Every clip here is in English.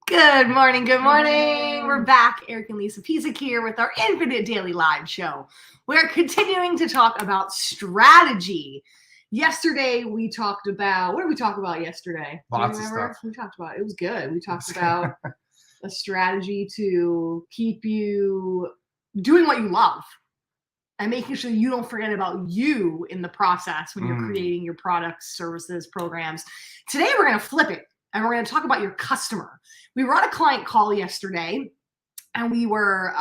Good morning. Good morning. We're back. Eric and Lisa Pisak here with our Infinite Daily Live show. We're continuing to talk about strategy. Yesterday, we talked about, what did we talk about yesterday? Lots of stuff. We talked about, it was good. We talked about a strategy to keep you doing what you love and making sure you don't forget about you in the process when you're creating your products, services, programs. Today, we're going to flip it. And we're going to talk about your customer. We were on a client call yesterday, and we were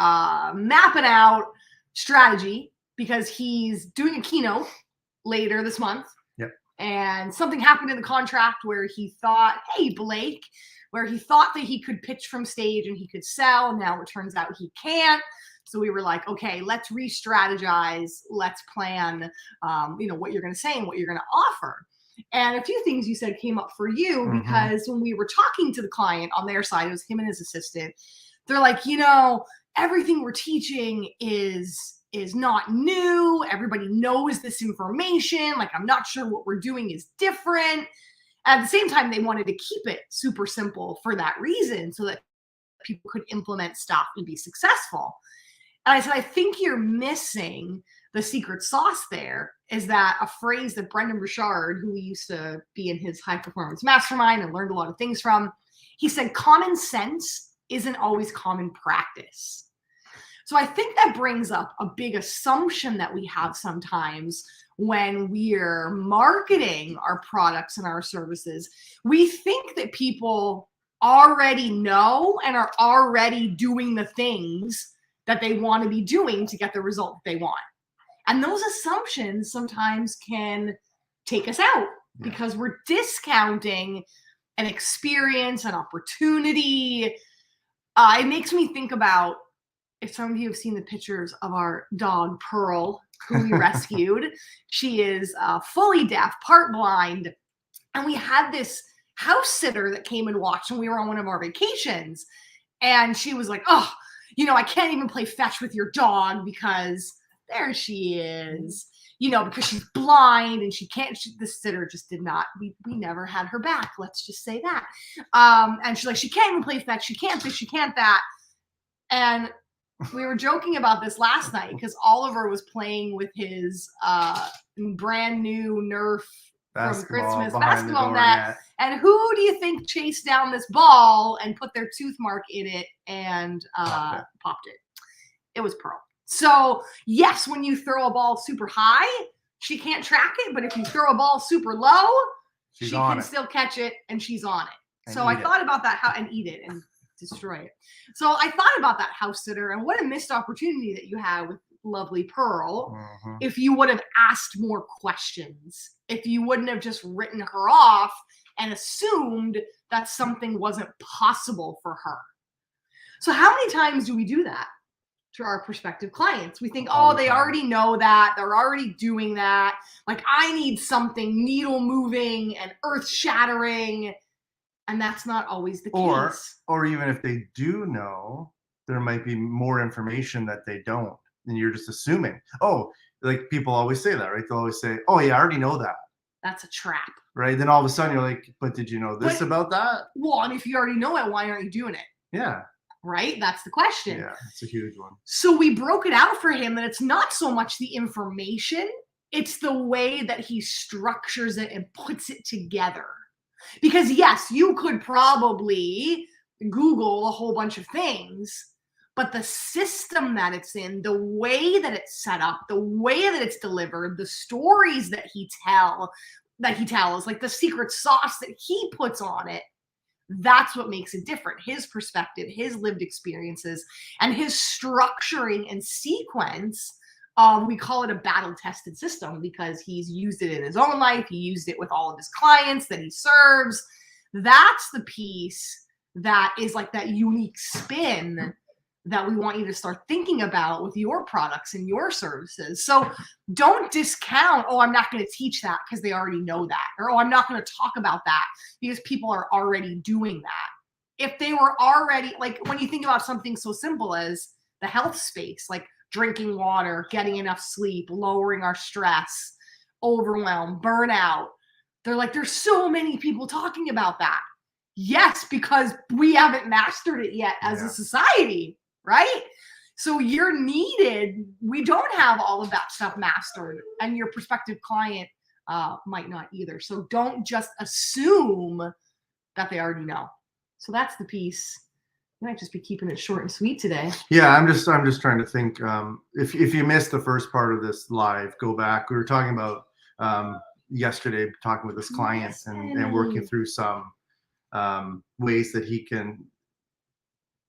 mapping out strategy because he's doing a keynote later this month. Yep. And something happened in the contract where he thought, hey, Blake, where he thought that he could pitch from stage and he could sell. Now it turns out he can't. So we were like, okay, let's re-strategize. Let's plan, what you're going to say and what you're going to offer. And a few things you said came up for you because when we were talking to the client on their side, it was him and his assistant. They're like, everything we're teaching is not new. Everybody knows this information. Like, I'm not sure what we're doing is different. At the same time, they wanted to keep it super simple for that reason so that people could implement stuff and be successful. And I said, I think you're missing the secret sauce there. Is that a phrase that Brendon Burchard, who we used to be in his high performance mastermind and learned a lot of things from, he said, common sense isn't always common practice. So I think that brings up a big assumption that we have sometimes when we're marketing our products and our services. We think that people already know and are already doing the things that they want to be doing to get the result that they want. And those assumptions sometimes can take us out because we're discounting an experience, an opportunity. It makes me think about, if some of you have seen the pictures of our dog, Pearl, who we rescued. She is fully deaf, part blind. And we had this house sitter that came and watched when we were on one of our vacations. And she was like, oh, I can't even play fetch with your dog because there she is, because she's blind and she can't, the sitter just did not, we never had her back. Let's just say that. And she's like, she can't even play fetch. She can't this, she can't that. And we were joking about this last night because Oliver was playing with his brand new Nerf from Christmas basketball net. And who do you think chased down this ball and put their tooth mark in it and popped it? It was Pearl. So yes, when you throw a ball super high, she can't track it. But if you throw a ball super low, she can still catch it and she's on it. So I thought about that, and eat it and destroy it. So I thought about that house sitter and what a missed opportunity that you had with lovely Pearl. If you would have asked more questions, if you wouldn't have just written her off and assumed that something wasn't possible for her. So how many times do we do that to our prospective clients? We think, oh, they already know that. They're already doing that. Like, I need something needle moving and earth shattering. And that's not always the case. Or even if they do know, there might be more information that they don't. And you're just assuming. Oh, like people always say that, right? They'll always say, oh, yeah, I already know that. That's a trap. Right? Then all of a sudden you're like, but did you know this about that? Well, and if you already know it, why aren't you doing it? Yeah. Right? That's the question. Yeah, it's a huge one. So we broke it out for him that it's not so much the information, it's the way that he structures it and puts it together. Because yes, you could probably Google a whole bunch of things, but the system that it's in, the way that it's set up, the way that it's delivered, the stories that he tells, like the secret sauce that he puts on it, that's what makes it different. His perspective, his lived experiences, and his structuring and sequence. We call it a battle-tested system because he's used it in his own life. He used it with all of his clients that he serves. That's the piece that is like that unique spin that we want you to start thinking about with your products and your services. So don't discount, oh, I'm not going to teach that because they already know that. Or, oh, I'm not going to talk about that because people are already doing that. If they were already, like when you think about something so simple as the health space, like drinking water, getting enough sleep, lowering our stress, overwhelm, burnout, they're like, there's so many people talking about that. Yes, because we haven't mastered it yet as a society, right? So you're needed. We don't have all of that stuff mastered, and your prospective client might not either. So don't just assume that they already know. So that's the piece. You might just be keeping it short and sweet today. Yeah, I'm just trying to think. If you missed the first part of this live, go back. We were talking about yesterday, talking with this client and working through some ways that he can.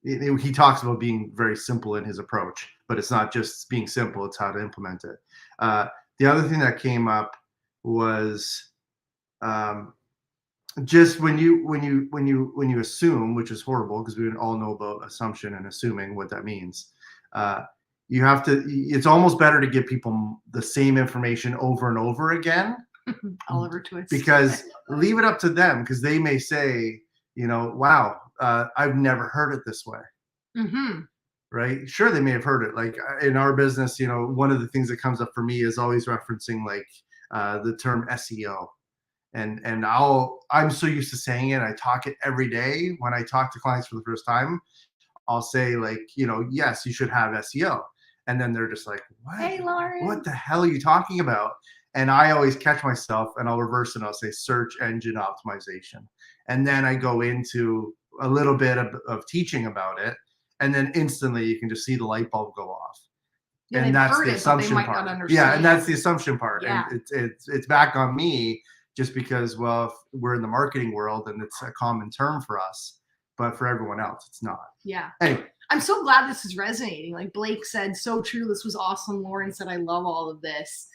He talks about being very simple in his approach, but it's not just being simple; it's how to implement it. The other thing that came up was just when you assume, which is horrible because we all know about assumption and assuming what that means. You have to. It's almost better to give people the same information over and over again. Oliver Twist. Because leave it up to them, because they may say, wow, I've never heard it this way. Mm-hmm. Right? Sure, they may have heard it. Like in our business, one of the things that comes up for me is always referencing like the term SEO. And I'm so used to saying it. I talk it every day. When I talk to clients for the first time, I'll say like, yes, you should have SEO. And then they're just like, what? Hey, Lauren. What the hell are you talking about? And I always catch myself and I'll reverse it. And I'll say search engine optimization. And then I go into a little bit of teaching about it. And then instantly you can just see the light bulb go off. Yeah, and that's the assumption part. Yeah, and that's the assumption part. Yeah. And it's back on me just because, well, we're in the marketing world and it's a common term for us, but for everyone else, it's not. Yeah. Anyway. I'm so glad this is resonating. Like Blake said, so true. This was awesome. Lauren said, I love all of this.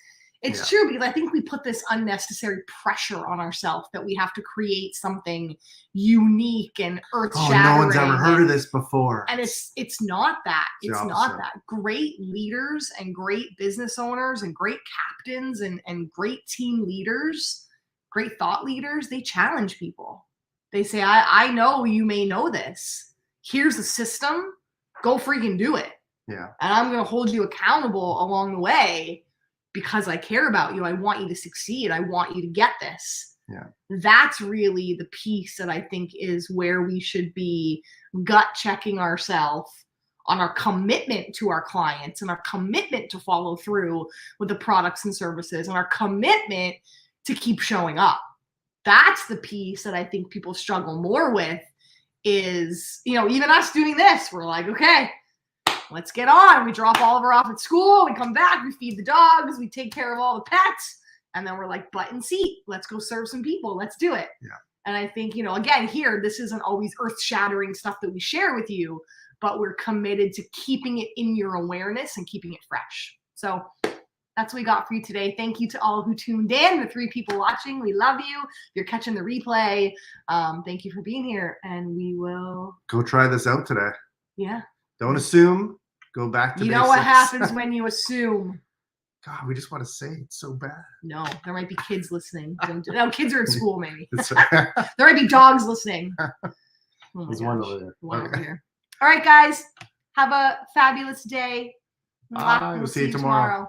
It's true because I think we put this unnecessary pressure on ourselves that we have to create something unique and earth-shattering. Oh, no one's ever heard of this before. And it's not that. It's not that. Great leaders and great business owners and great captains and great team leaders, great thought leaders, they challenge people. They say, I know you may know this. Here's the system. Go freaking do it. Yeah. And I'm going to hold you accountable along the way. Because I care about you, I want you to succeed. I want you to get this. Yeah. That's really the piece that I think is where we should be gut checking ourselves on our commitment to our clients and our commitment to follow through with the products and services and our commitment to keep showing up. That's the piece that I think people struggle more with is, even us doing this, we're like, okay, let's get on. We drop Oliver off at school. We come back. We feed the dogs. We take care of all the pets. And then we're like, button seat. Let's go serve some people. Let's do it. Yeah. And I think, again, here, this isn't always earth-shattering stuff that we share with you, but we're committed to keeping it in your awareness and keeping it fresh. So that's what we got for you today. Thank you to all who tuned in, the 3 people watching. We love you. You're catching the replay. Thank you for being here. And we will go try this out today. Yeah. Don't assume. Go back to basics. You know what happens when you assume. God, we just want to say it so bad. No, there might be kids listening. No, kids are in school, maybe. There might be dogs listening. Oh There's one over there. Over here. All right, guys. Have a fabulous day. We'll see you tomorrow.